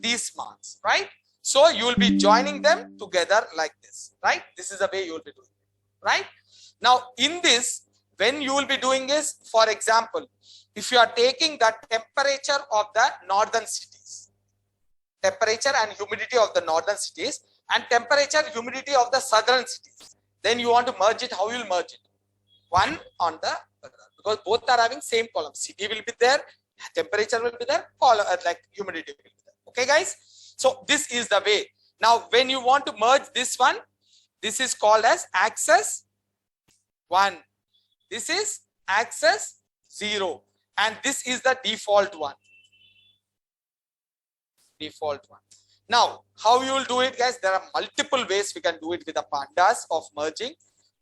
these marks, right? So you will be joining them together like this, right? This is the way you will be doing it, right? Now in this, when you will be doing is, for example, if you are taking the temperature of the northern cities, temperature and humidity of the northern cities, and temperature, humidity of the southern cities, then you want to merge it. How you will merge it? One on the other, because both are having same column. City will be there, temperature will be there, column like humidity will be there. Okay, guys. So this is the way. Now, when you want to merge this one, this is called as axis 1. This is axis 0, and this is the default one. Default one. Now, how you will do it, guys? There are multiple ways we can do it with the pandas of merging.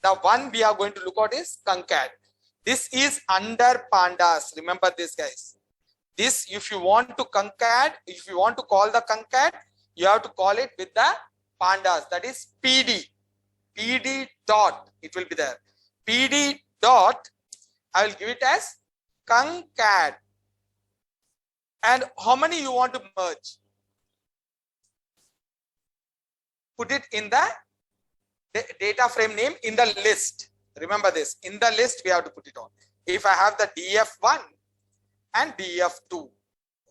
The one we are going to look at is concat. This is under pandas. Remember this, guys. This, if you want to concat, if you want to call the concat, you have to call it with the pandas. That is PD. PD dot. It will be there. PD dot. I will give it as concat. And how many you want to merge? Put it in the data frame name in the list. Remember this, in the list we have to put it on. If I have the df1 and df2,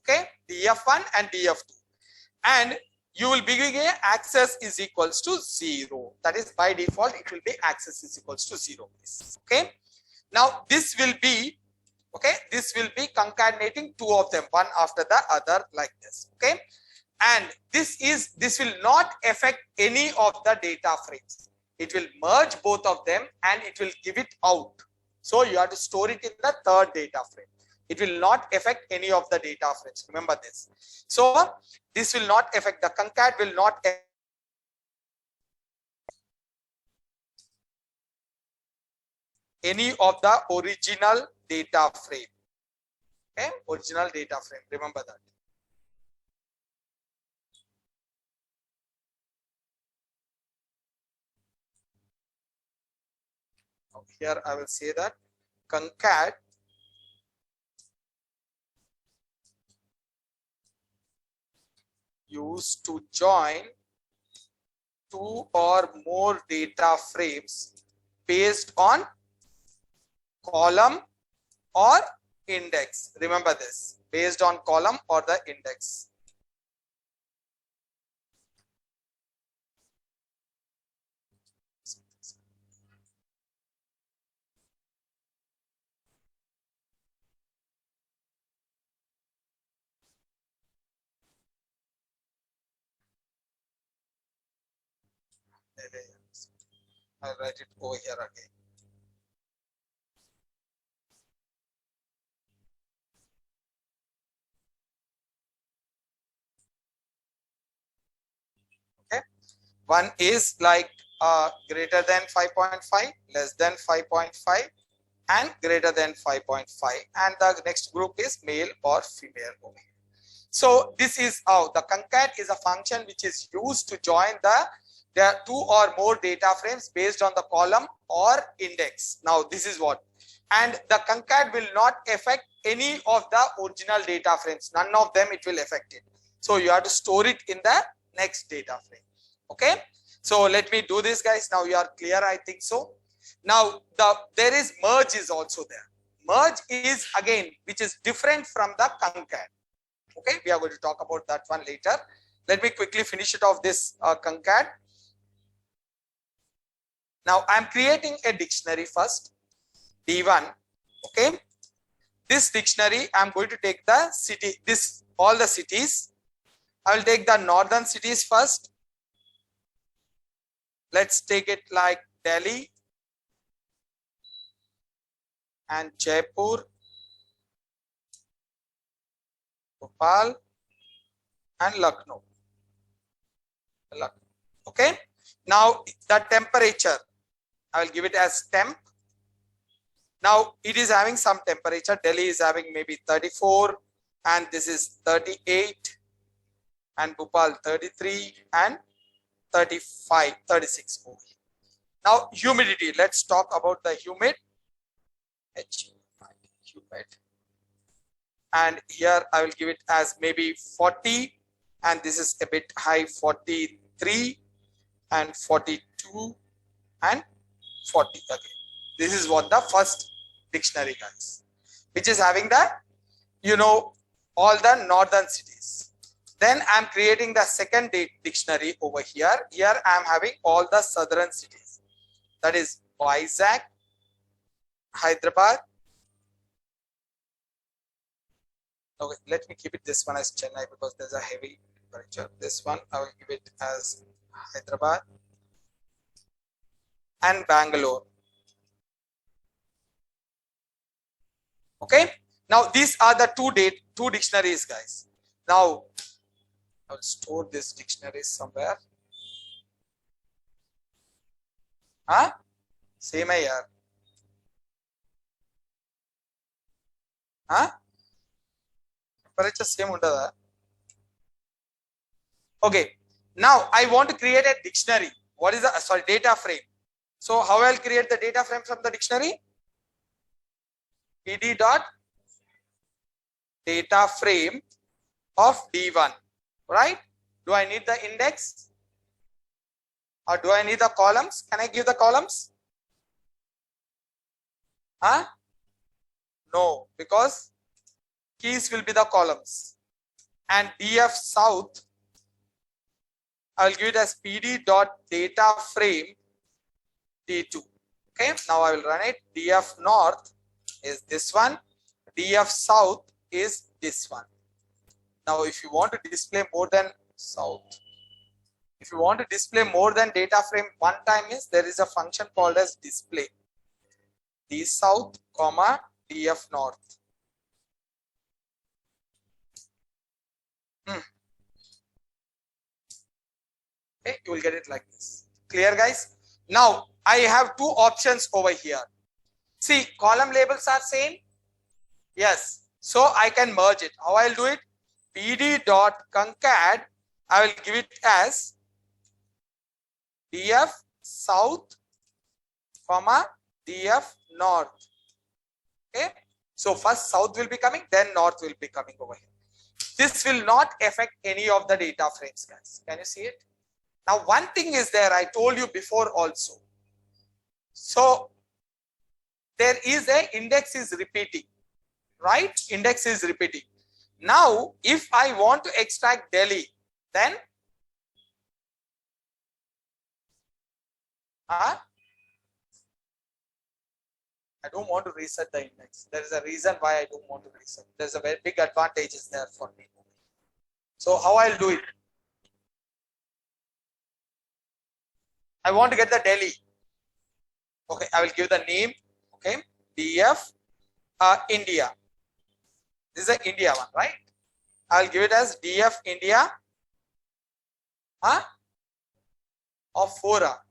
okay, df1 and df2, and you will be giving a access is equals to 0. That is by default it will be access is equals to 0. Okay, now this will be, okay, this will be concatenating two of them, one after the other like this. Okay, and this will not affect any of the data frames. It will merge both of them and it will give it out. So you have to store it in the third data frame. It will not affect any of the data frames. Remember this. So this will not affect, the concat will not affect any of the original data frame. Okay, original data frame. Remember that. Here I will say that concat used to join two or more data frames based on column or index. Remember this, based on column or the index. I'll write it over here again. Okay, one is like greater than 5.5, less than 5.5, and greater than 5.5, and the next group is male or female over here. So this is how the concat is a function which is used to join there are two or more data frames based on the column or index. Now this is what, and the concat will not affect any of the original data frames. None of them it will affect it. So you have to store it in the next data frame. Okay, so let me do this, guys. Now you are clear, I think so. Now there is merge is also there. Merge is again which is different from the concat. Okay, we are going to talk about that one later. Let me quickly finish it off this concat. Now I am creating a dictionary first, D1. Okay, this dictionary I am going to take the city, all the cities. I will take the northern cities first. Let's take it like Delhi and Jaipur, Bhopal and Lucknow. Okay, now the temperature I will give it as temp. Now it is having some temperature. Delhi is having maybe 34 and this is 38 and Bhopal 33 and 35, 36 over here. Now humidity, let's talk about the humid. Humid, and here I will give it as maybe 40 and this is a bit high, 43 and 42 and 40 again. This is what the first dictionary, guys, which is having the, you know, all the northern cities. Then I'm creating the second dictionary over here. Here I'm having all the southern cities. That is Vizag, Hyderabad. Okay, let me keep it this one as Chennai because there's a heavy temperature. This one I will give it as Hyderabad and Bangalore. Okay. Now these are the two dictionaries, guys. Now I'll store this dictionary somewhere. Huh? Same here. Huh? Temperature same undada. Okay. Now I want to create a dictionary. What is the data frame? So how I'll create the data frame from the dictionary? PD dot data frame of D1, right? Do I need the index or do I need the columns? Can I give the columns? Huh? No, because keys will be the columns. And DF South, I will give it as PD dot data frame D2. Okay, now I will run it. DF North is this one. DF South is this one. Now, if you want to display more than South, if you want to display more than data frame one time, is there is a function called as display. D South, comma DF North. Okay, you will get it like this. Clear, guys? Now I have two options over here. See, column labels are same. Yes. So I can merge it. How I'll do it? PD dot concat. I will give it as DF South, comma DF North. Okay. So first South will be coming, then North will be coming over here. This will not affect any of the data frames, guys. Can you see it? Now, one thing is there, I told you before also. So there is a index is repeating, right? Index is repeating. Now, if I want to extract Delhi, then I don't want to reset the index. There is a reason why I don't want to reset. There's a very big advantage is there for me. So how I'll do it? I want to get the Delhi. Okay, I will give the name. Okay, DF India. This is the India one, right? I'll give it as DF India of 4.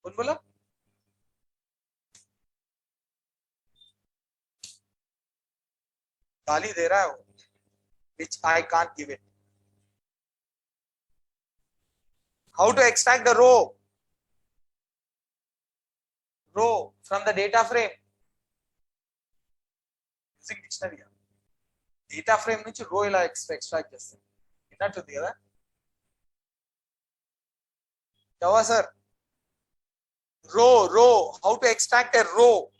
बोलो गाली दे रहा है वो, which I can't give it. How to extract the row from the data frame using dictionary. Data frame నుంచి row ఇలా extract చేస్తాం. విన్నట్టుంది కదా? Java sir. Row. How to extract a row?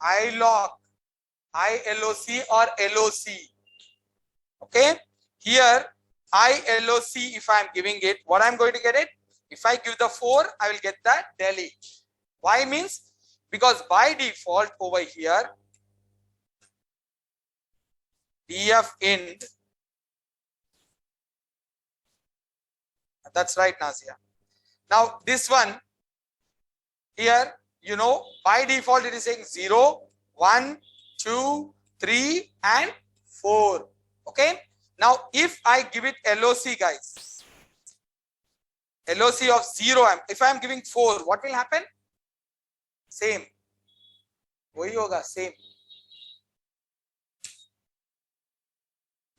ILOC, ILOC or LOC. Okay. Here ILOC, if I am giving it, what I am going to get it? If I give the 4, I will get that Delhi. Why means? Because by default over here, DF Ind, that's right, Nazia. Now this one here, you know, by default it is saying 0, 1, 2, 3 and 4. Okay. Now if I give it LOC, guys, LOC of 0, if I am giving 4, what will happen? Same. वही होगा, same.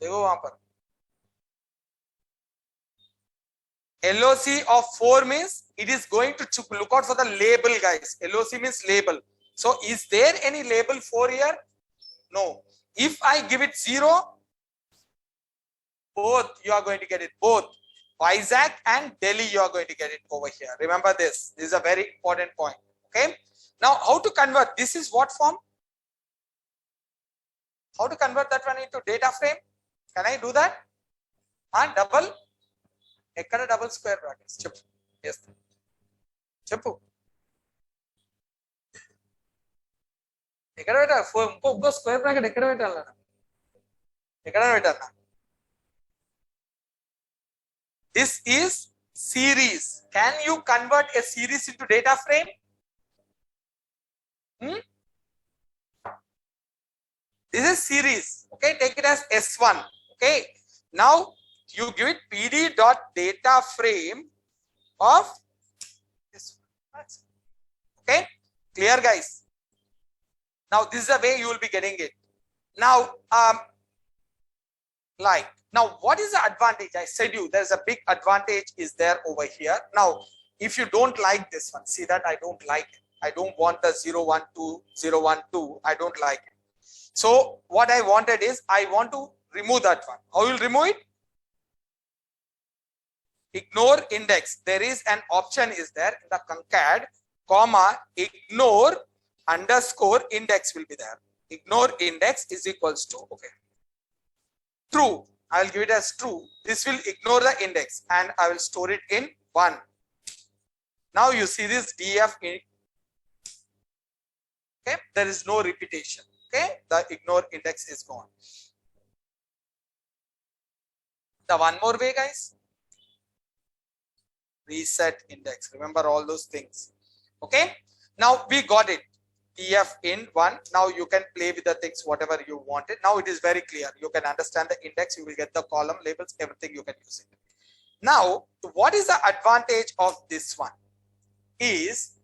देखो वहां पर LOC of 4 means it is going to look out for the label, guys. LOC means label. So is there any label 4 here? No. If I give it 0, both you are going to get it, both Vizag and Delhi you are going to get it over here. Remember this is a very important point. Okay, now how to convert, this is what form, how to convert that one into data frame, can I do that? Double ekkada double square brackets cheppu, yes cheppu ekkada పెట్టాలి ఇంకో square bracket ఎక్కడ పెట్టాలన్నా, ఎక్కడ పెట్టాలన్నా? This is series. Can you convert a series into data frame? This is series. Okay, take it as S1. Okay, now you give it pd dot data frame of this. Okay, clear guys? Now this is the way you will be getting it. Now like, now what is the advantage? I said you there's a big advantage is there over here. Now if you don't like this one, see that I don't like it, I don't want the 0 1 2 0 1 2, I don't like it. So what I wanted is I want to remove that one. How will remove it? Ignore index. There is an option is there in the concat, comma ignore underscore index will be there. Ignore index is equals to, okay, true. I will give it as true. This will ignore the index and I will store it in 1. Now you see this df in, okay, there is no repetition. Okay, the ignore index is gone. The one more way guys, reset index, remember all those things. Okay, now we got it, df in 1. Now you can play with the things whatever you wanted. Now it is very clear, you can understand the index, you will get the column labels, everything you can use it. Now what is the advantage of this one is,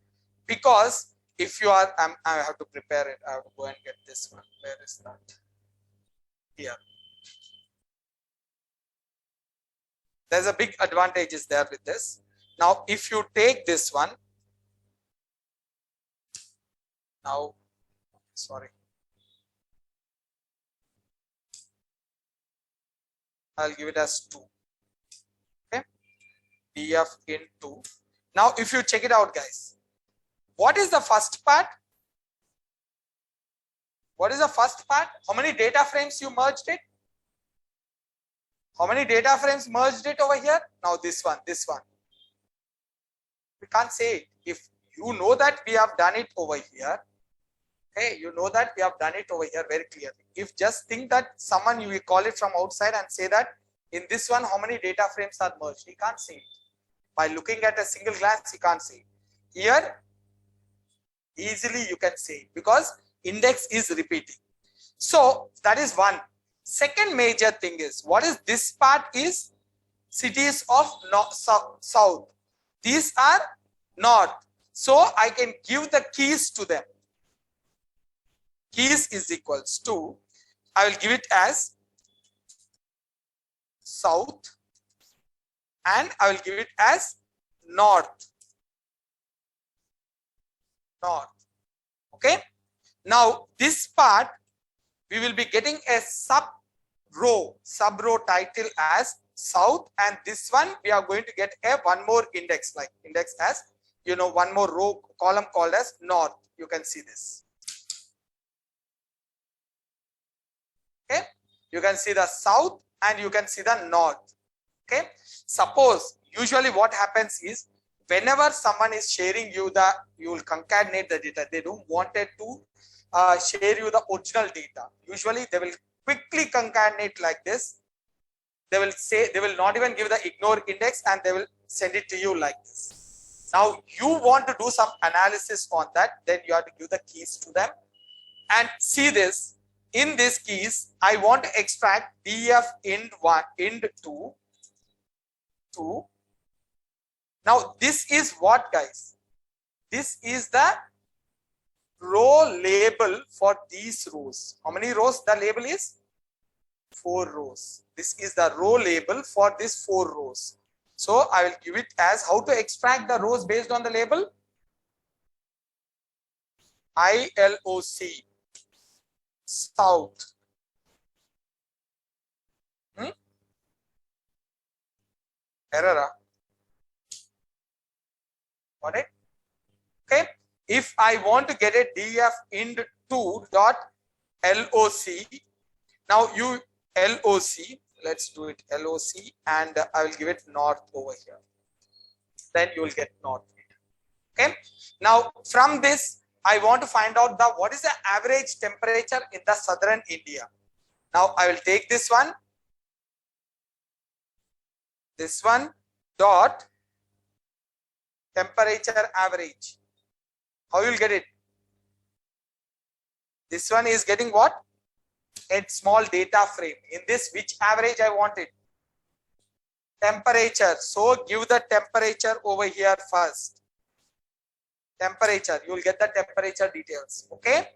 because if you are I have to prepare it, I have to go and get this one. Where is that? Here. There's a big advantage is there with this. Now if you take this one, now sorry, I'll give it as 2. Okay, df in 2. Now if you check it out guys, what is the first part? What is the first part? How many data frames you merged it? How many data frames merged it over here? Now this one, this one. We can't say it. If you know that we have done it over here, hey, you know that we have done it over here very clearly. If just think that someone you will call it from outside and say that in this one how many data frames are merged, he can't see it. By looking at a single glance, he can't see it. Here easily you can say it because index is repeating. So that is one. Second major thing is, what is this part is cities of north, south. These are north. So I can give the keys to them. Keys is equals to, I will give it as south and I will give it as north. North. Okay. Now this part we will be getting a sub row title as south, and this one we are going to get a one more index, like index as, you know, one more row column called as north. You can see this. Okay, you can see the south and you can see the north. Okay, suppose usually what happens is, whenever someone is sharing you the, you will concatenate the data, they don't want it to share you the original data. Usually they will quickly concatenate like this. They will say, they will not even give the ignore index and they will send it to you like this. Now you want to do some analysis on that, then you have to give the keys to them and see this. In these keys, I want to extract df int 1, int 2, 2. Now this is what guys? This is the row label for these rows. How many rows the label is? 4 rows. This is the row label for these 4 rows. So I will give it as, how to extract the rows based on the label? ILOC, south. error. Got it? Okay. If I want to get a df int2 dot loc, now you loc, let's do it loc, and I will give it north over here. Then you will get north. Okay. Now from this, I want to find out the what is the average temperature in the southern India. Now I will take this one dot temperature average. How you will get it? This one is getting what? A small data frame. In this, which average I want it? Temperature. So give the temperature over here first. Temperature. You will get the temperature details. Okay.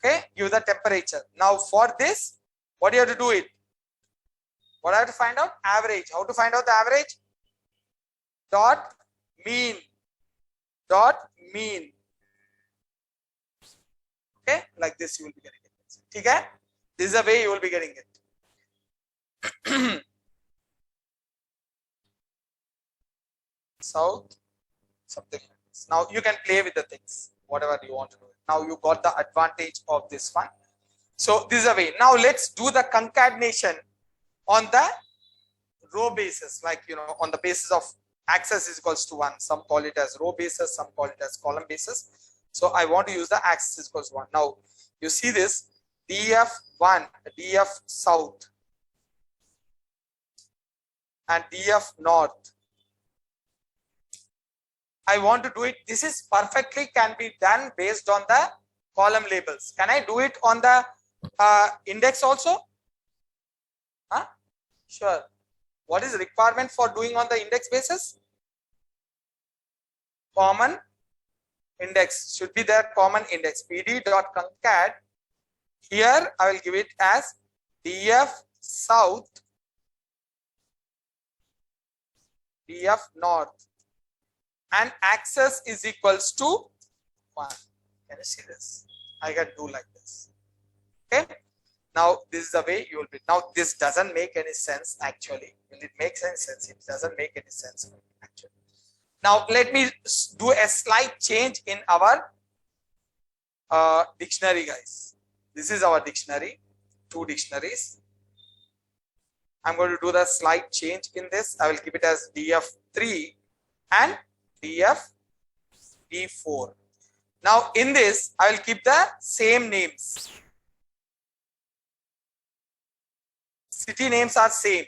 Okay. Give the temperature. Now for this, what do you have to do it? What I have to find out? Average. How to find out the average? Dot mean. Dot mean. Okay. Like this you will be getting it. Okay. This is the way you will be getting it. South, something like this. Now you can play with the things, whatever you want to do. Now you got the advantage of this one. So this is a way. Now let's do the concatenation on the row basis, like on the basis of axis is equals to 1. Some call it as row basis, some call it as column basis. So I want to use the axis is equals to 1. Now you see this df1, df south, and df north. I want to do it. This is perfectly can be done based on the column labels. Can I do it on the index also? Huh? Sure. What is the requirement for doing on the index basis? Common index should be there. Common index pd.concat. Here I will give it as df south, df north, and axis is equals to 1. Can you see this? I can do like this. Okay. Now this is the way you will be. Now this doesn't make any sense actually. Will it make any sense? It doesn't make any sense actually. Now let me do a slight change in our dictionary, guys. This is our dictionary, 2 dictionaries. I'm going to do the slight change in this. I will keep it as df3 and d4. Now in this I will keep the same names. City names are same,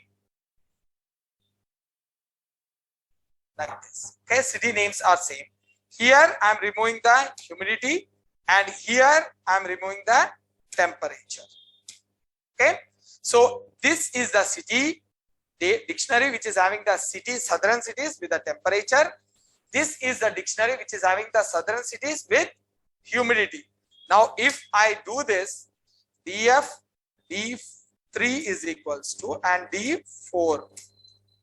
like this. Okay, city names are same. Here I am removing the humidity, and here I am removing the temperature. Okay, so this is the city dictionary which is having the cities, southern cities with the temperature. This is the dictionary which is having the southern cities with humidity. Now if I do this, d3 is equals to and d4.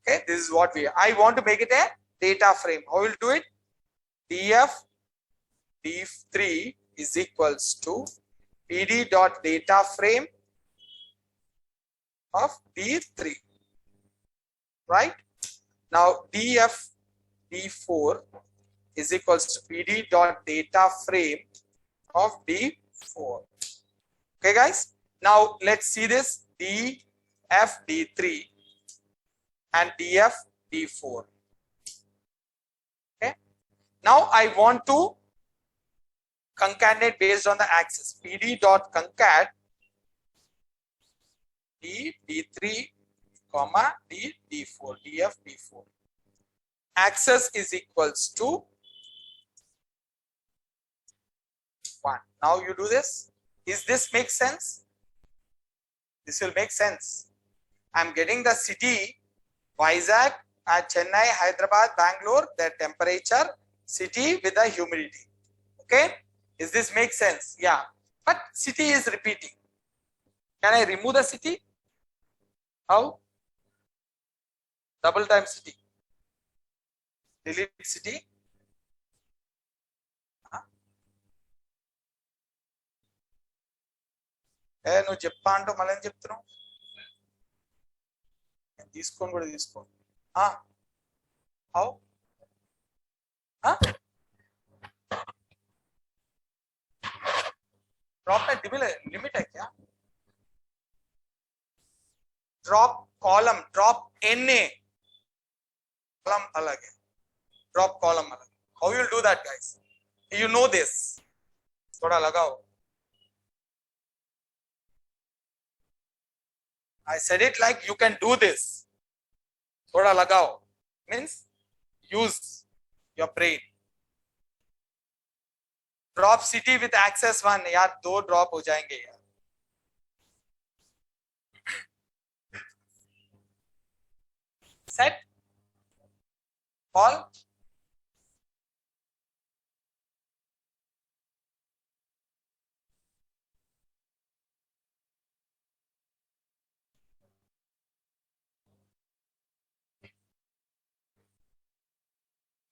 Okay, this is what I want to make it a data frame. How will do it? d3 is equals to pd.data frame of d3. Right? Now d4 is equals to pd.data frame of d4. Okay, guys. Now let's see this d3 and d4. Okay. Now I want to concatenate based on the axis. pd.concat d3 comma d4, d4. Axis is equals to 1. Now you do this. Is this make sense? This will make sense. I'm getting the city Vizag, Chennai, Hyderabad, Bangalore, their temperature, city with the humidity. Okay. Is this make sense? Yeah. But city is repeating. Can I remove the city? How? Double time city. Delete city. నువ్వు చెప్తా అంటూ మళ్ళీ ఏం చెప్తున్నావు? తీసుకొని కూడా తీసుకో. How drop में लिमिट है क्या? Drop column, drop NA column अलग है, ड्रॉप कॉलम अलग. How you will do that guys? You know this? थोड़ा लगाओ. I said it like you can do this. थोड़ा लगाओ means use your brain. Drop city with access 1. यार 2 drop हो जाएंगे यार. Set call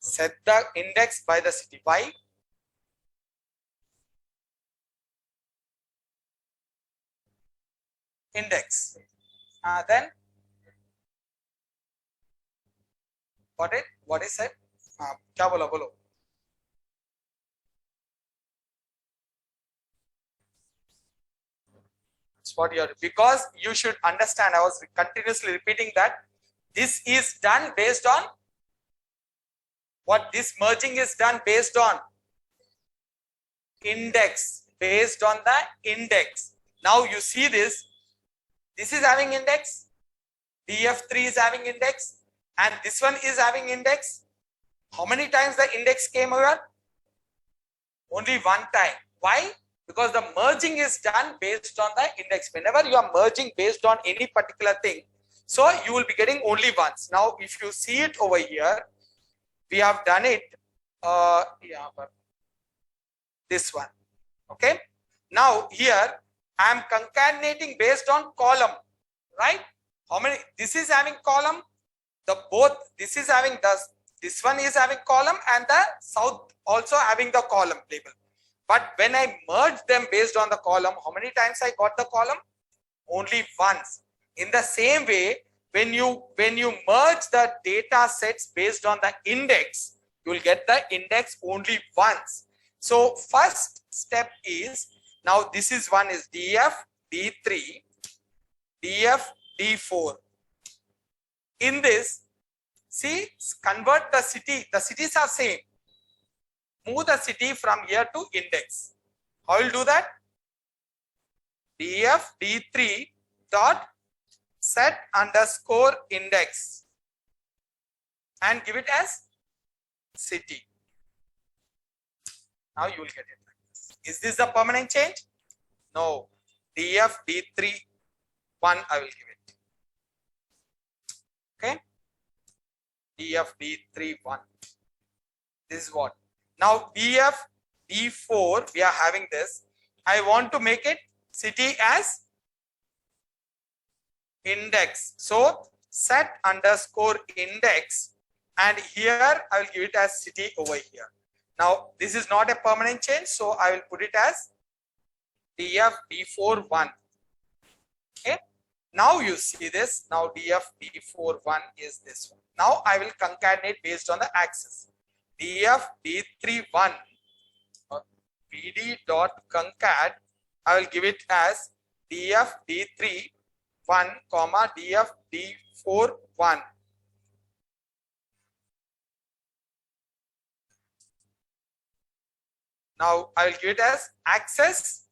set the index by the city. Why? Index. Then got it? What is it? क्या बोला बोलो? It's what you're, because you should understand, I was continuously repeating that this is done based on what? This merging is done based on index, based on the index. Now you see this is having index, df3 is having index, and this one is having index. How many times the index came over? Only one time. Why? Because the merging is done based on the index. Whenever you are merging based on any particular thing, so you will be getting only once. Now if you see it over here, we have done it this one. Okay, now here I am concatenating based on column, right? How many? This is having column, the both, this is having this one is having column, and the south also having the column label. But when I merge them based on the column, how many times I got the column? Only once. In the same way, when you merge the data sets based on the index, you will get the index only once. So first step is, now this is one is df d3, df d4. In this, see, convert the city. The cities are same. Move the city from here to index. How will do that? df d3 dot set underscore index and give it as city. Now you will get it like this. Is this the permanent change? No. df d3 1 I will give it. Okay, df d3 1. This is what. Now df d4 we are having this. I want to make it city as index. So set underscore index, and here I will give it as city over here. Now this is not a permanent change, so I will put it as df d4 1. Okay, now you see this. Now df d4 1 is this one. Now I will concatenate based on the axis. df d3 1 pd dot concat, I will give it as df d3 1 comma df d4 1. Now I will give it as access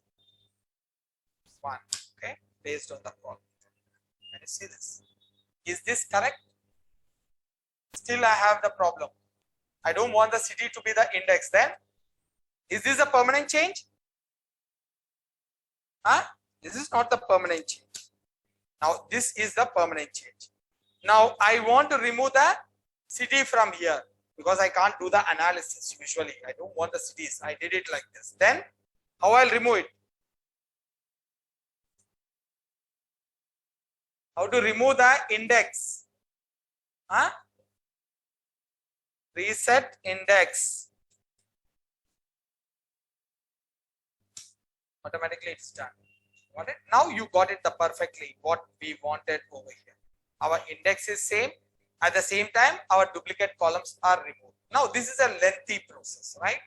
1. Okay, based on the column. Can you see this? Is this correct? Still I have the problem. I don't want the city to be the index. Then is this a permanent change? This is not the permanent change. Now this is the permanent change. Now I want to remove the city from here because I can't do the analysis usually. I don't want the cities. I did it like this. Then how I'll remove it? How to remove the index? Reset index. Automatically it's done. Got it? Now you got it the perfectly what we wanted over here. Our index is same. At the same time, our duplicate columns are removed. Now this is a lengthy process, right?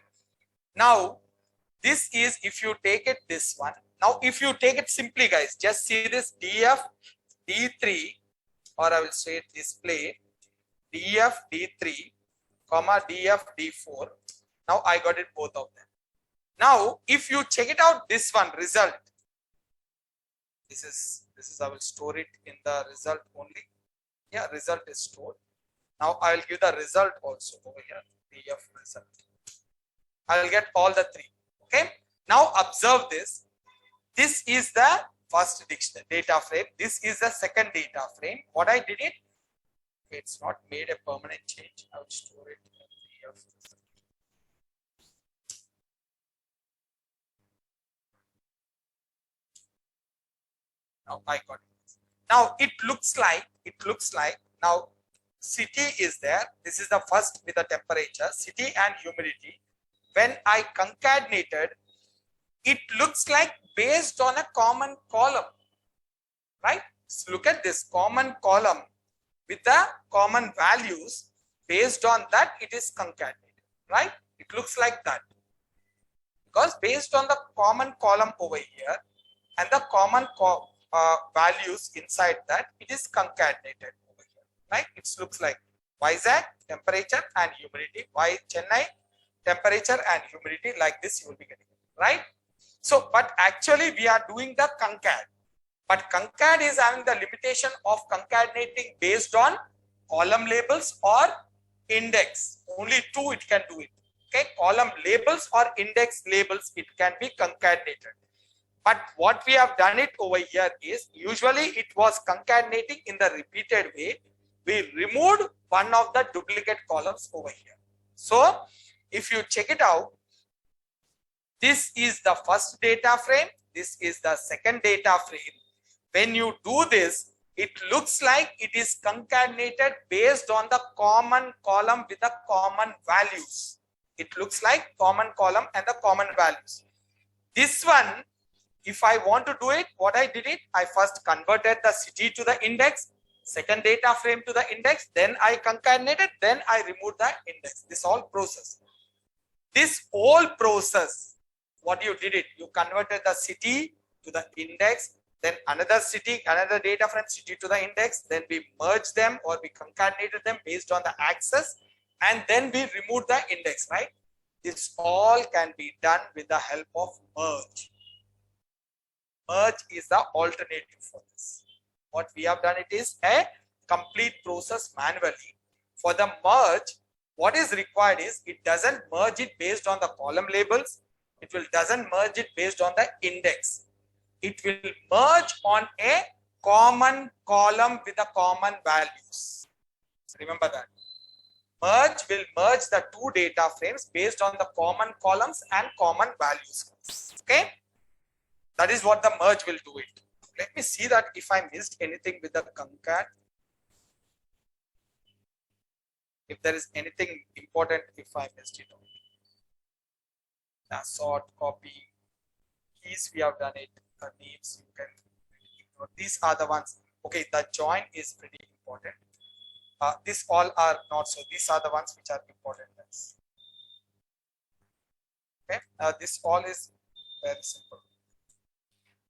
Now this is if you take it this one. Now if you take it simply, guys, just see this df d3, or I will say display df d3 comma df d4. Now I got it both of them. Now if you check it out, this one result, this is I will store it in the result only. Yeah, result is stored. Now I will give the result also over here, df result. I will get all the three. Okay. Now observe this. This is the first dictionary data frame. This is the second data frame. What I did it, it's not made a permanent change. I will store it in df result. Now I got it. Now it looks like now city is there. This is the first with the temperature, city and humidity. When I concatenated, it looks like based on a common column, right? So look at this common column with the common values. Based on that, it is concatenated, right? It looks like that because based on the common column over here and the common values inside that, it is concatenated over here, right? It looks like Vizag temperature and humidity, Chennai temperature and humidity, like this you will be getting it, right? So, but actually we are doing the concat, but concat is having the limitation of concatenating based on column labels or index. Only two it can do it. Okay, column labels or index labels, it can be concatenated. But what we have done it over here is, usually it was concatenating in the repeated way. We removed one of the duplicate columns over here. So if you check it out, this is the first data frame. This is the second data frame. When you do this, it looks like it is concatenated based on the common column with the common values. It looks like common column and the common values. This one, if I want to do it, what I did it, I first converted the city to the index, second data frame to the index, then I concatenated, then I removed the index. This whole process. This whole process, what you did it, you converted the city to the index, then another city, another data frame city to the index, then we merged them or we concatenated them based on the axis, and then we removed the index, right? This all can be done with the help of merge. Merge is the alternative for this. What we have done, it is a complete process manually. For the merge, what is required is, it doesn't merge it based on the column labels. It doesn't merge it based on the index. It will merge on a common column with the common values. Remember that. Merge will merge the two data frames based on the common columns and common values. Okay. That is what the merge will do it. Let me see that if I missed anything with the concat. If there is anything important, if I missed it. Sort, copy, keys we have done it. Names you can ignore. These are the ones. Okay, the join is pretty important. These all are not so. These are the ones which are important. Okay, this all is very simple.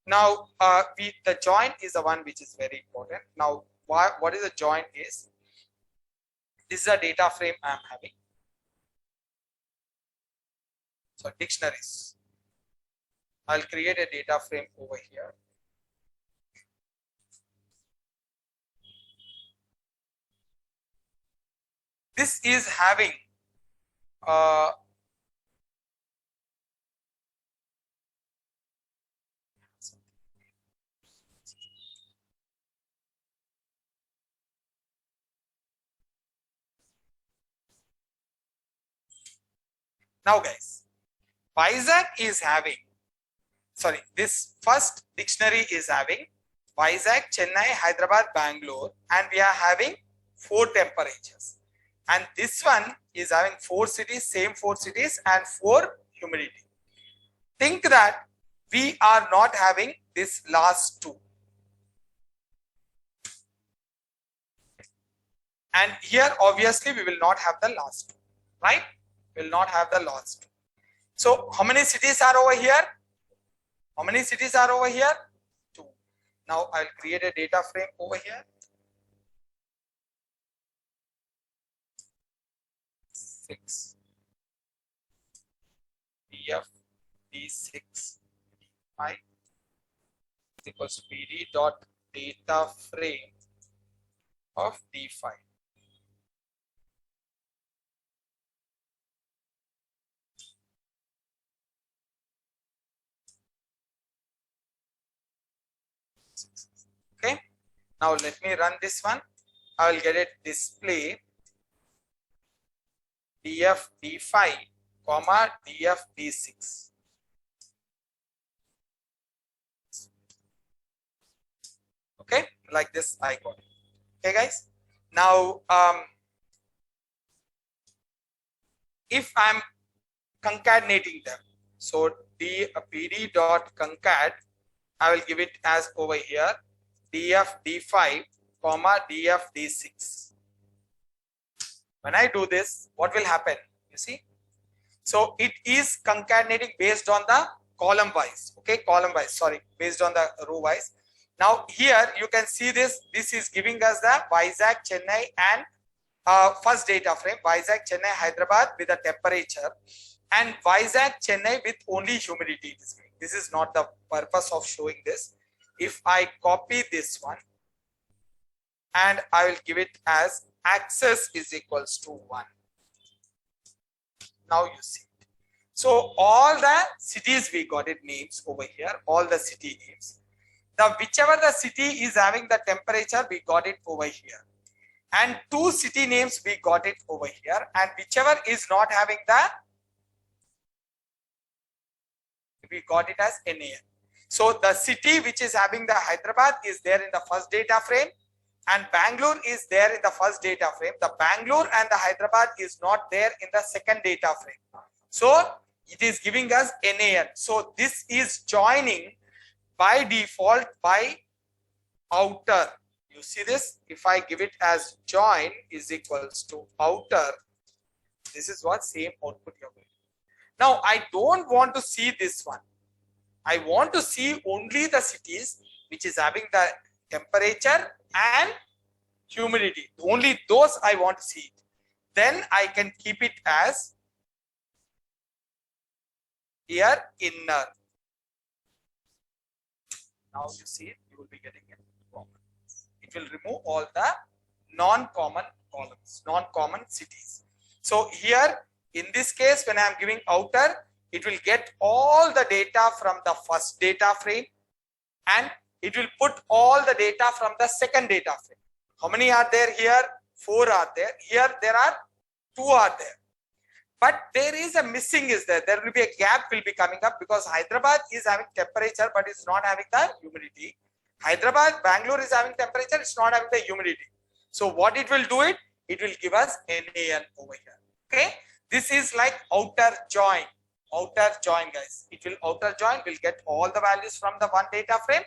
Now, the join is the one which is very important. Now, what is a join is? This is a data frame I am having. So dictionaries. I'll create a data frame over here. This is having now guys, Vizag is having, sorry, this first dictionary is having Vizag, Chennai, Hyderabad, Bangalore, and we are having 4 temperatures. And this one is having 4 cities, same 4 cities and 4 humidity. Think that we are not having this last two. And here, obviously, we will not have the last two, right? We will not have the last two. So, how many cities are over here? How many cities are over here? 2. Now, I'll create a data frame over here. 6. df d6 5 equals pd dot data frame of d5. Okay. Now let me run this one. I will get it display df d5 comma df d6. Okay, like this I got it. Okay, guys. Now, if I'm concatenating them, so pd dot concat, I will give it as over here df d5 comma df d6. When I do this, what will happen? You see, so it is concatenating based on the column wise. Okay, column wise, sorry, based on the row wise. Now here you can see this. This is giving us the Vizag, Chennai, and first data frame Vizag, Chennai, Hyderabad with the temperature, and Vizag, Chennai with only humidity. This is not the purpose of showing this. If I copy this one and I will give it as access is equals to 1. Now you see. So all the cities we got it names over here, all the city names. Whichever the city is having the temperature, we got it over here. And 2 city names we got it over here, and whichever is not having the, we got it as NAN. So the city which is having the Hyderabad is there in the first data frame, and Bangalore is there in the first data frame. The Bangalore and the Hyderabad is not there in the second data frame. So it is giving us NAN. So this is joining by default by outer. You see this? If I give it as join is equals to outer, this is what same output you're going. Now I don't want to see this one. I want to see only the cities which is having the temperature and humidity. Only those I want to see it. Then I can keep it as here inner. Now you see it, you will be getting it common. It will remove all the non-common columns, non-common cities. So here in this case, when I am giving outer, it will get all the data from the first data frame and it will put all the data from the second data frame. How many are there here? 4 are there. Here there are 2 are there. But there is a missing is there. There will be a gap will be coming up because Hyderabad is having temperature but it's not having the humidity. Hyderabad, Bangalore is having temperature, it's not having the humidity. So what it will do it? It will give us NAN over here. Okay. This is like outer join. Outer join, guys. It will outer join will get all the values from the one data frame,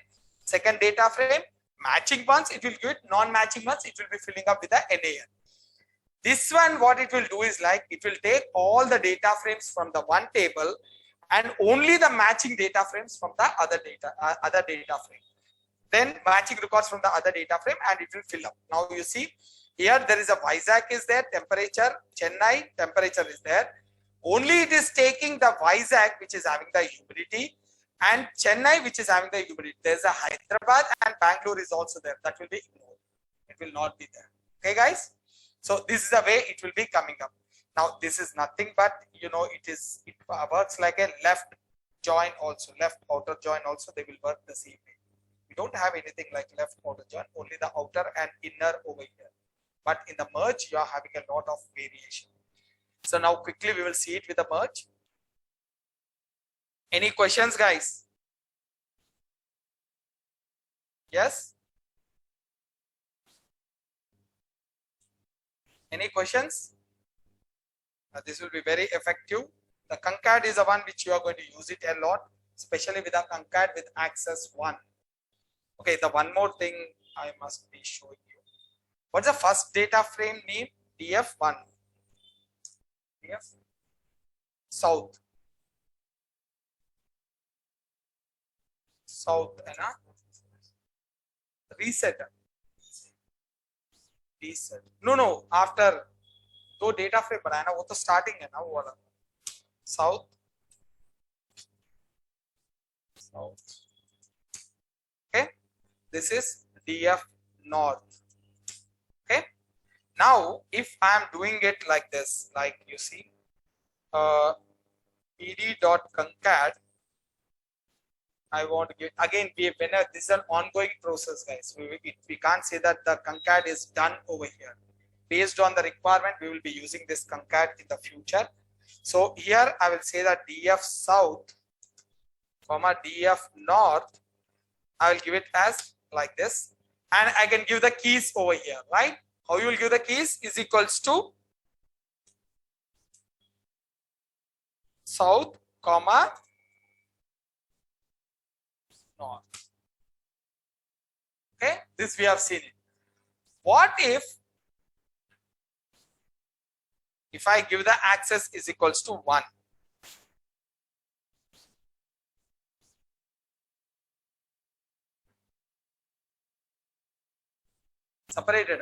second data frame, matching ones, it will give it, non-matching ones, it will be filling up with the NAN. This one, what it will do is like, it will take all the data frames from the one table and only the matching data frames from the other data frame. Then matching records from the other data frame and it will fill up. Now you see, here there is a Vizag is there, temperature, Chennai, temperature is there. Only it is taking the Vizag which is having the humidity and Chennai which is having the humidity. There is a Hyderabad and Bangalore is also there. That will be ignored. It will not be there. Okay, guys. So this is the way it will be coming up. Now this is nothing but, you know, it works like a left join also, left outer join also. They will work the same way. We don't have anything like left outer join, only the outer and inner over here. But in the merge, you are having a lot of variation. So now quickly we will see it with the merge. Any questions, guys? Yes? Any questions? This will be very effective. The concat is the one which you are going to use it a lot. especially with a concat with access 1. Okay, the one more thing I must be showing you. What's the first data frame name? df1. df south. South है ना? Reset. Reset. No. After दो data frame बनाया ना, वो तो starting है ना वो वाला. South. Okay. This is df north. Okay. Now, if I am doing it like this, like you see, ed.concat, I want to give again. This is an ongoing process, guys. We can't say that the concat is done over here. Based on the requirement, we will be using this concat in the future. So here I will say that df south, comma df north. I will give it as like this, and I can give the keys over here, right? How you will give the keys is equals to south, comma north. Okay, this we have seen it. What if I give the access is equals to 1? Separated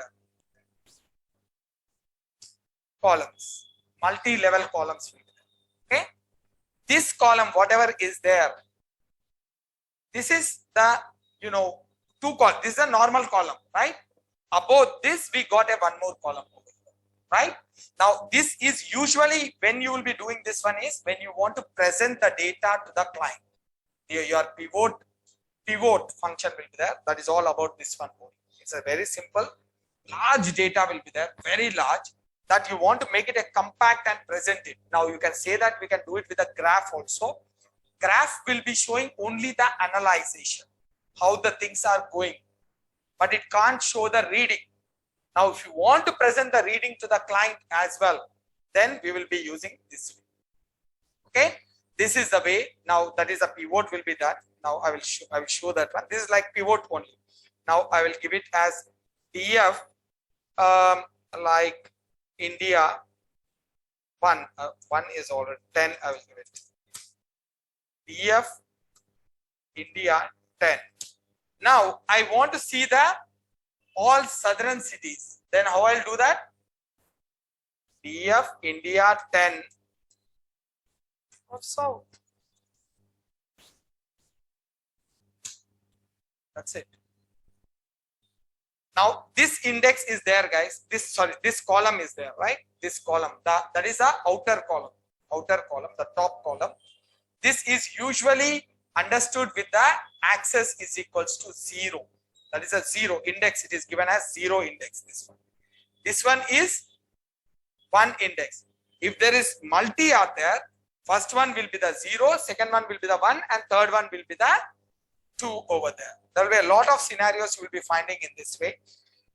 columns, multi-level columns. Okay, this column, whatever is there, this is the two columns. This is a normal column, right? Above this, we got a one more column over here, right? Now, this is usually when you will be doing this one is when you want to present the data to the client. Your pivot function will be there. That is all about this one. It's a very simple. Large data will be there, very large, that you want to make it a compact and present it. Now you can say that we can do it with a graph also. Graph will be showing only the analyzation, how the things are going, but it can't show the reading. Now, if you want to present the reading to the client as well, then we will be using this way. Okay, this is the way. Now that is a pivot will be that. Now I will show that one. This is like pivot only. Now I will give it as df like India 1. 1 is already 10. I will give it df India 10. Now I want to see the all southern cities. Then how I'll do that? df India 10 of south. That's it. Now this index is there, guys. This column is there, right? This column, that is the outer column, the top column. This is usually understood with the access is equals to 0. That is a 0 index. It is given as 0 index. This one is 1 index. If there is multi are there, first one will be the 0, second one will be the 1, and third one will be the 2 over there. There will be a lot of scenarios you will be finding in this way.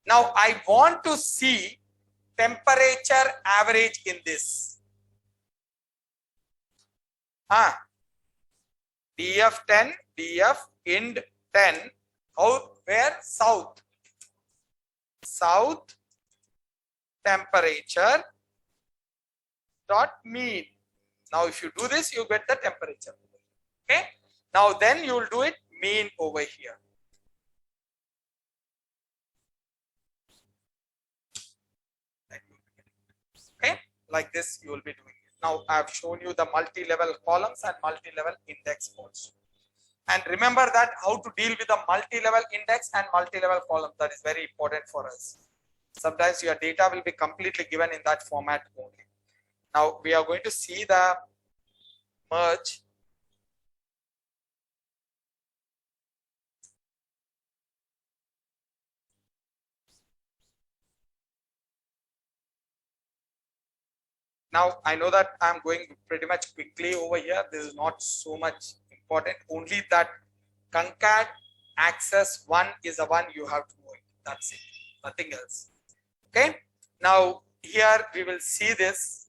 Now I want to see temperature average in this. df10, df ind 10. Where? South temperature dot mean. Now if you do this, you get the temperature. Okay. Now then you will do it mean over here. Okay, like this you will be doing it. Now I have shown you the multi-level columns and multi-level index also. And remember that how to deal with the multi-level index and multi-level column. That is very important for us. Sometimes your data will be completely given in that format only. Now we are going to see the merge. Now I know that I'm going pretty much quickly over here. This is not so much important. Only that concat access 1 is the one you have to know it. That's it. Nothing else. Okay. Now here we will see this.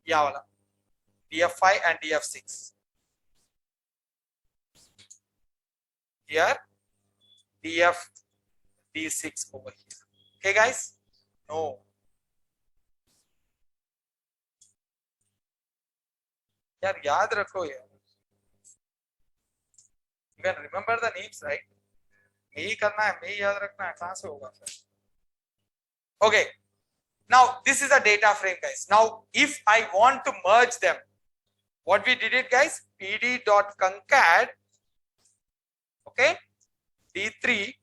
Yeah, wala. df5 and df6. Here df d6 over here. Okay, guys? No. यार याद रखो यार. You can remember the names, right? me ही करना है, me ही याद रखना है, कहाँ से होगा फिर? Okay. Now this is a data frame, guys. Now if I want to merge them, what we did it, guys? pd.concat, okay, d3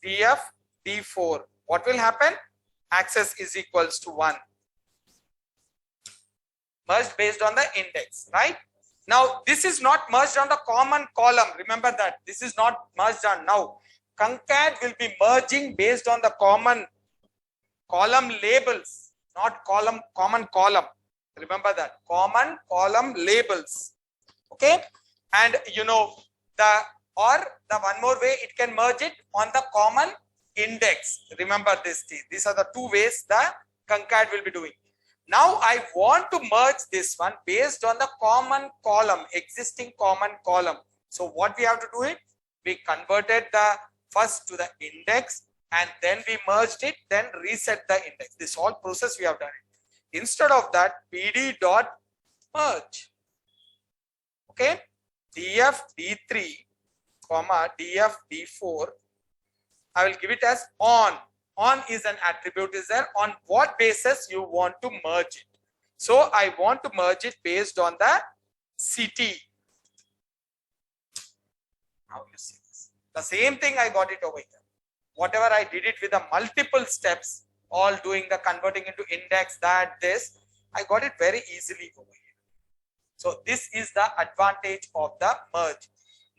df d4. What will happen? Access is equals to 1. Merged based on the index, right? Now this is not merged on the common column. Remember that this is not merged on now. Concat will be merging based on the common column labels, not common column. Remember that common column labels. Okay, and you know the one more way it can merge it on the common index. Remember this. These are the two ways the concat will be doing. Now I want to merge this one based on the common column, existing common column. So what we have to do it? We converted the first to the index and then we merged it, then reset the index. This whole process we have done it. Instead of that, pd dot merge. Okay, df d3 comma df d4. I will give it as on. On is an attribute is there. On what basis you want to merge it? So I want to merge it based on the CT. Now you see this. The same thing I got it over here. Whatever I did it with the multiple steps, all doing the converting into index, that, this, I got it very easily over here. So this is the advantage of the merge.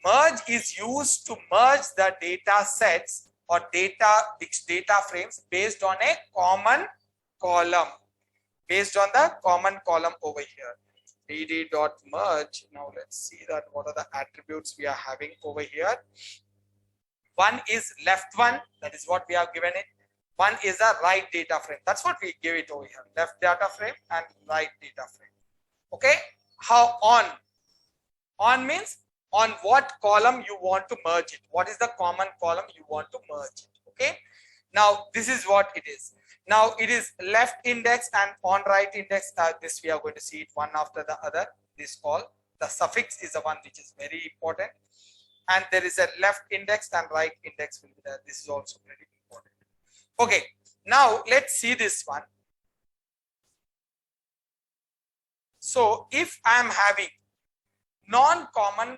Merge is used to merge the data sets or data frames based on a common column, based on the common column over here. pd.merge. Now let's see that what are the attributes we are having over here. One is left one, that is what we have given it. One is a right data frame. That's what we give it over here. Left data frame and right data frame. Okay. How on? On means on what column you want to merge it. What is the common column you want to merge it? Okay. Now this is what it is. Now it is left index and on right index. This we are going to see it one after the other. This all the suffix is the one which is very important. And there is a left index and right index will be there. This is also very important. Okay. Now let's see this one. So if I am having non-common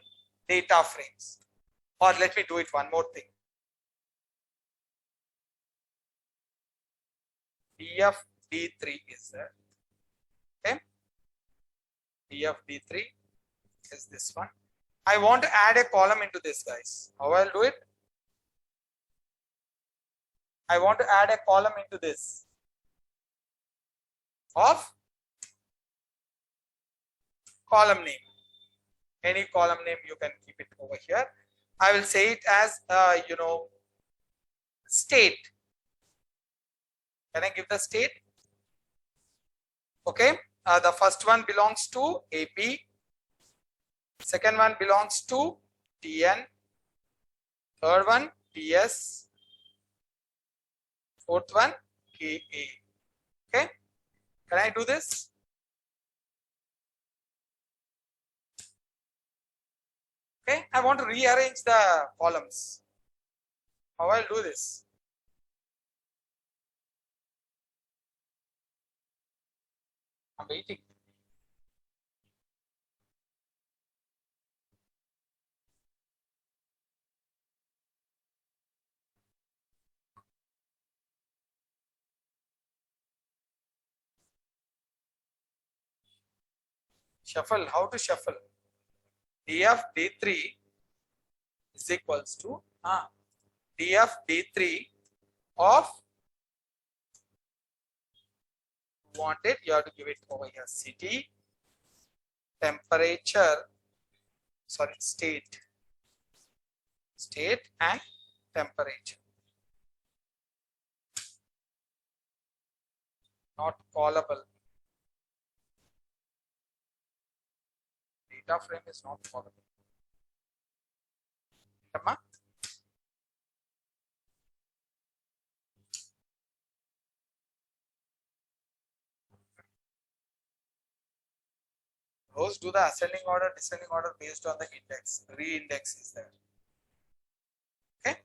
data frames, or let me do it one more thing. df d3 is there. Okay. df d3 is this one. I want to add a column into this, guys. How I'll do it? I want to add a column into this of column name. Any column name you can keep it over here. I will say it as state. Can I give the state? Okay. The first one belongs to AP. Second one belongs to TN. Third one TS. Fourth one KA. Okay. Can I do this? Okay. I want to rearrange the columns. How I'll do this? I'm waiting. Shuffle. How to shuffle? df d3 is equals to df d3 of wanted. You have to give it over here. City, temperature, sorry, state and temperature. Not callable. data frame is not following. Amma? Rows do the ascending order, descending order based on the index. Re-index is there. Okay.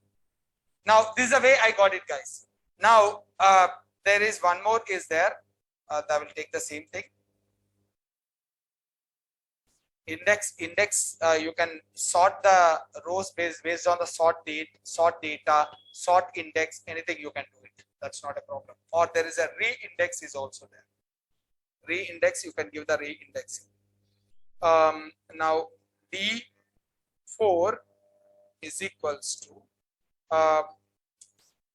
Now this is the way I got it, guys. Now there is one more is there. That will take the same thing. Index. You can sort the rows based on the sort date, sort data, sort index. Anything you can do it. That's not a problem. Or there is a re-index is also there. Re-index, you can give the re-indexing. Now D4 is equals to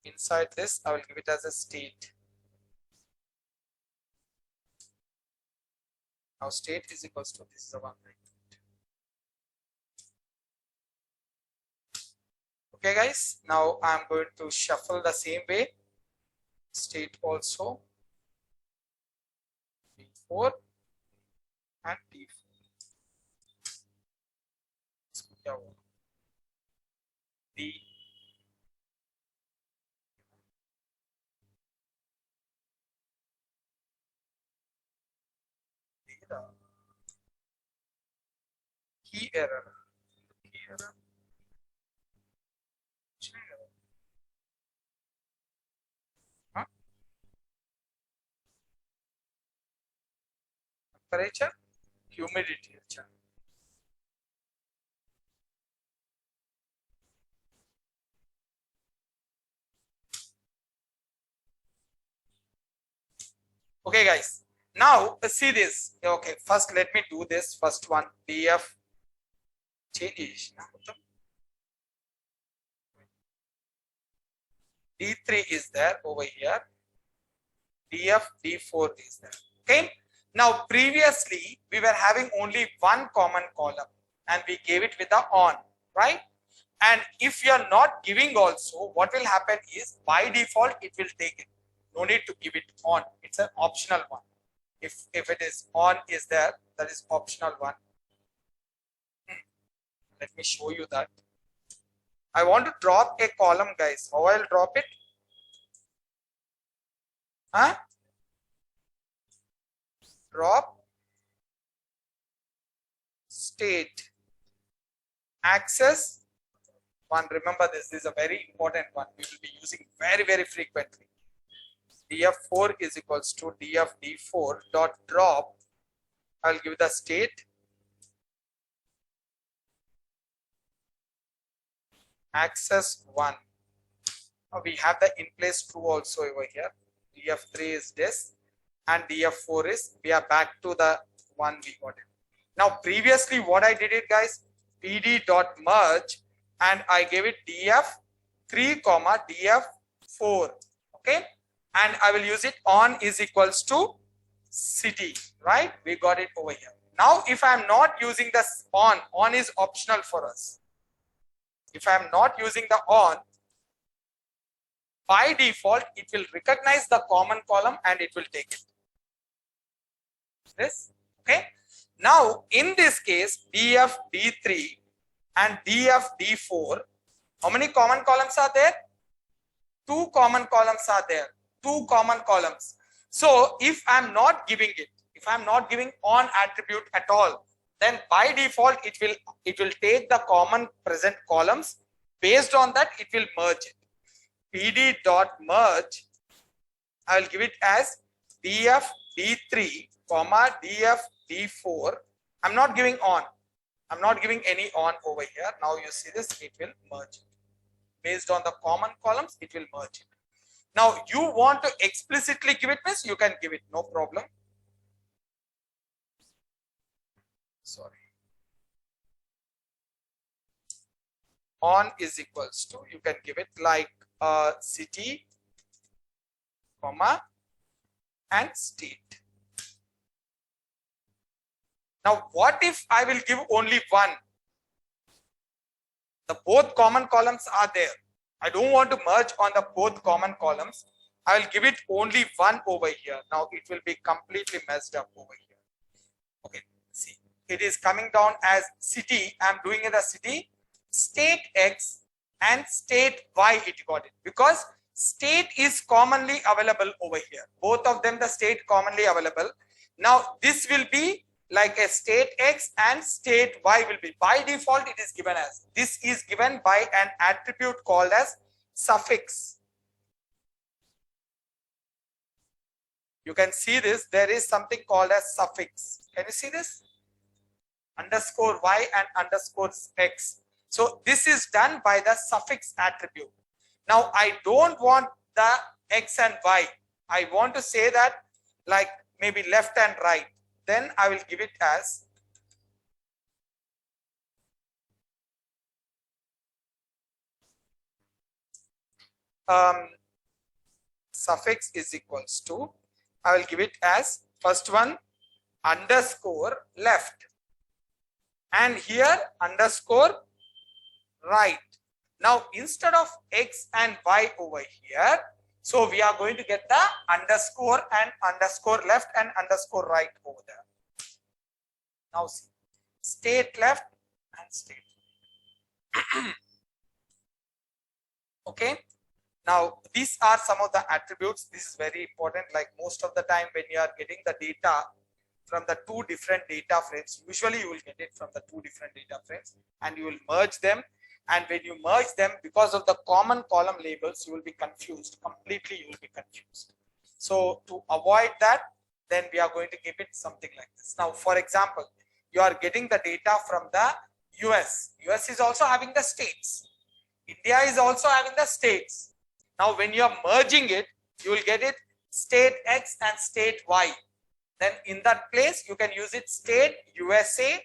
inside this I will give it as a state. Now state is equals to this is the one thing. Okay guys, now I am going to shuffle the same way. State also D4 and D4. D key error. Huh? Temperature, humidity. Okay guys, now let's see this. Okay, first let me do this first one. DF change. D3 is there over here. DF D4 is there. Okay. Now previously we were having only one common column and we gave it with the on, right? And if you are not giving also, what will happen is by default it will take it. No need to give it on. It's an optional one. If it is on is there, that is optional one. Let me show you that. I want to drop a column, guys. How I'll drop it? Huh? Drop state access one. Remember this is a very important one. We will be using very frequently. df4 is equals to df d4 dot drop. I'll give the state access 1. We have the in place true also over here. df3 is this and df4 is we are back to the one we got it. Now previously what I did it, guys, pd dot merge and I gave it df3 comma df4. Okay, and I will use it on is equals to city, right? We got it over here. Now if I am not using this on is optional for us. If I am not using the on, by default it will recognize the common column and it will take it. This, okay. Now in this case df d3 and df d4, how many common columns are there? 2 common columns are there. 2 common columns. So if I am not giving it, if I am not giving on attribute at all, then by default it will take the common present columns. Based on that it will merge it. pd dot merge, I will give it as df d3 comma df d4. I'm not giving on. I'm not giving any on over here. Now you see this, it will merge it. Based on the common columns, it will merge it. Now you want to explicitly give it, means you can give it, no problem. Sorry. On is equals to, you can give it like city, comma, and state. Now what if I will give only one? The both common columns are there. I don't want to merge on the both common columns. I will give it only one over here. Now it will be completely messed up over here. Okay, see, it is coming down as city. I'm doing it as city, state X and state Y. It got it because state is commonly available over here. Both of them, the state commonly available. Now this will be like a state X and state Y will be. By default, it is given as. This is given by an attribute called as suffix. You can see this. There is something called as suffix. Can you see this? Underscore Y and underscore X. So this is done by the suffix attribute. Now I don't want the X and Y. I want to say that like maybe left and right. Then I will give it as suffix is equals to, I will give it as first one underscore left and here underscore right. Now instead of X and Y over here, so we are going to get the underscore and underscore left and underscore right over there. Now see, state left and state. Okay. Now these are some of the attributes. This is very important. Like most of the time when you are getting the data from the two different data frames, usually you will get it from the two different data frames and you will merge them. And when you merge them, because of the common column labels, you will be confused. Completely, you will be confused. So to avoid that, then we are going to give it something like this. Now, for example, you are getting the data from the US. US is also having the states. India is also having the states. Now, when you are merging it, you will get it state X and state Y. Then in that place, you can use it state USA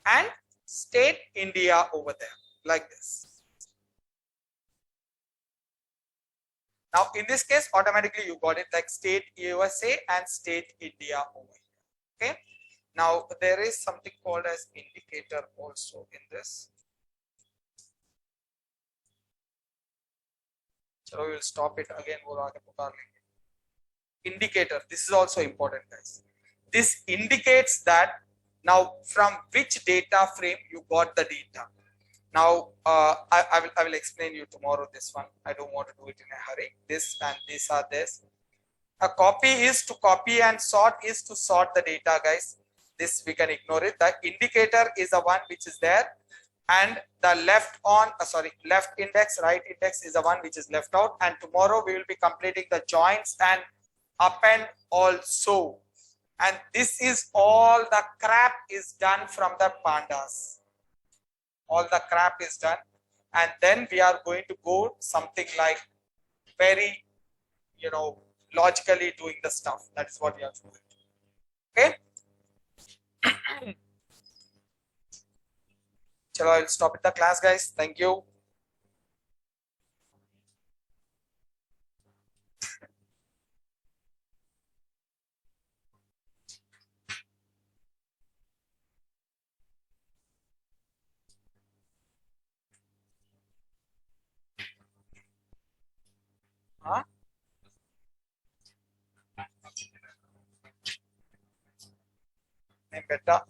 and state India over there. Like this. Now in this case, automatically you got it like state USA and state India over here. Okay. Now there is something called as indicator also in this. So we will stop it again. Indicator. This is also important, guys. This indicates that now from which data frame you got the data. Now, I will explain you tomorrow this one. I don't want to do it in a hurry. This and these are this. A copy is to copy and sort is to sort the data, guys. This we can ignore it. The indicator is the one which is there, and the left index, right index is the one which is left out. And tomorrow we will be completing the joins and append also. And this is all the crap is done from the pandas. All the crap is done, and then we are going to go something like very, logically doing the stuff. That is what we are doing. Okay. Chalo, I will stop the class, guys. Thank you. Huh? Better.